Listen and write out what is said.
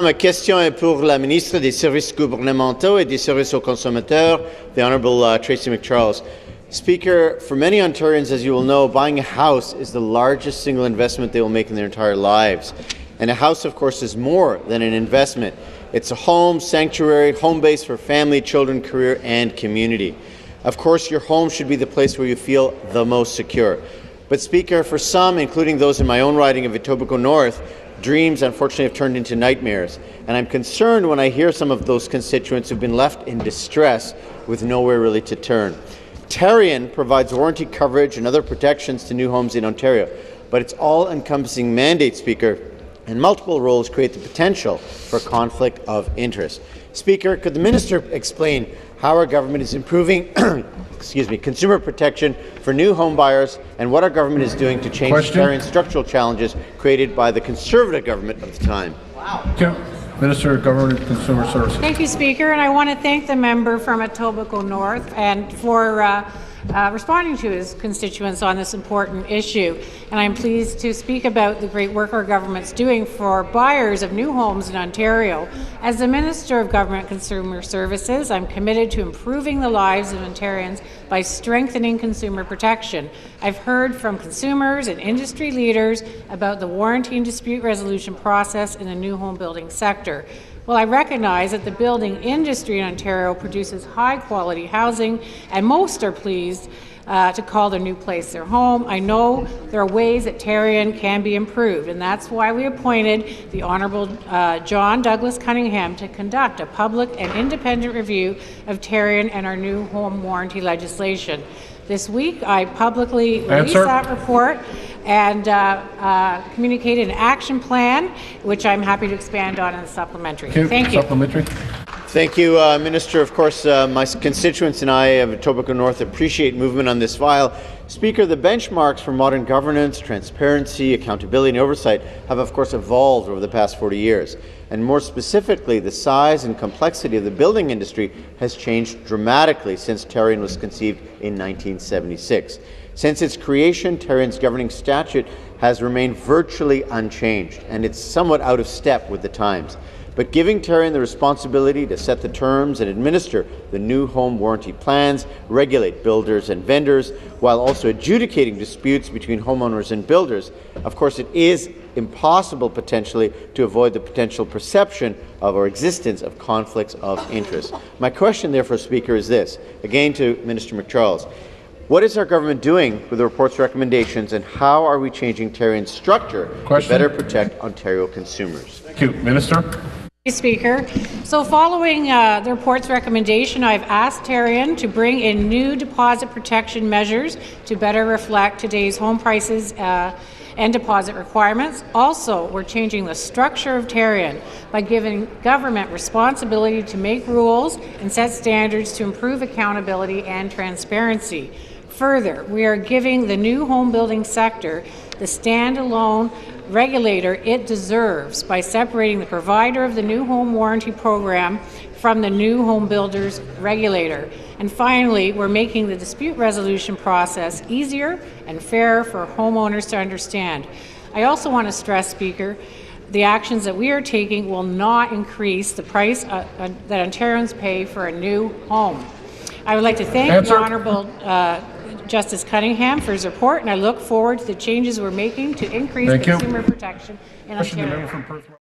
Ma question est pour la ministre des Services gouvernementaux et des Services aux consommateurs, the Honourable Tracy McCharles. Speaker, for many Ontarians, as you will know, buying a house is the largest single investment they will make in their entire lives. And a house, of course, is more than an investment. It's a home, sanctuary, home base for family, children, career, and community. Of course, your home should be the place where you feel the most secure. But, Speaker, for some, including those in my own riding of Etobicoke North, dreams, unfortunately, have turned into nightmares. And I'm concerned when I hear some of those constituents who've been left in distress with nowhere really to turn. Tarion provides warranty coverage and other protections to new homes in Ontario, but its all-encompassing mandate, Speaker, and multiple roles create the potential for conflict of interest. Speaker, could the minister explain how our government is improving consumer protection for new home buyers and what our government is doing to change Ontarion's structural challenges created by the Conservative government of the time? Wow. Minister of Government and Consumer Services. Thank you, Speaker, and I want to thank the member from Etobicoke North and for responding to his constituents on this important issue. And I'm pleased to speak about the great work our government's doing for buyers of new homes in Ontario. As the Minister of Government and Consumer Services, I'm committed to improving the lives of Ontarians by strengthening consumer protection. I've heard from consumers and industry leaders about the warranty and dispute resolution process in the new home building sector. Well, I recognize that the building industry in Ontario produces high-quality housing, and most are pleased to call their new place their home. I know there are ways that Tarion can be improved, and that's why we appointed the Honourable John Douglas Cunningham to conduct a public and independent review of Tarion and our new home warranty legislation. This week, I publicly released that report and communicated an action plan, which I'm happy to expand on in the supplementary. Thank you. Supplementary. Thank you, Minister. Of course, my constituents and I of Etobicoke North appreciate movement on this file. Speaker, the benchmarks for modern governance, transparency, accountability and oversight have, of course, evolved over the past 40 years. And more specifically, the size and complexity of the building industry has changed dramatically since Tarion was conceived in 1976. Since its creation, Tarion's governing statute has remained virtually unchanged, and it's somewhat out of step with the times. But giving Tarion the responsibility to set the terms and administer the new home warranty plans, regulate builders and vendors, while also adjudicating disputes between homeowners and builders, of course it is impossible potentially to avoid the potential perception of or existence of conflicts of interest. My question, therefore, Speaker, is this, again to Minister McCharles. What is our government doing with the report's recommendations, and how are we changing Tarion's structure to better protect Ontario consumers? Thank you. Minister. Speaker. So following the report's recommendation, I've asked Tarion to bring in new deposit protection measures to better reflect today's home prices and deposit requirements. Also, we're changing the structure of Tarion by giving government responsibility to make rules and set standards to improve accountability and transparency. Further, we are giving the new home building sector the standalone regulator it deserves by separating the provider of the new home warranty program from the new home builders regulator. And finally, we're making the dispute resolution process easier and fairer for homeowners to understand. I also want to stress, Speaker, the actions that we are taking will not increase the price that Ontarians pay for a new home. I would like to thank the Honourable Justice Cunningham for his report, and I look forward to the changes we're making to increase consumer protection in Ontario.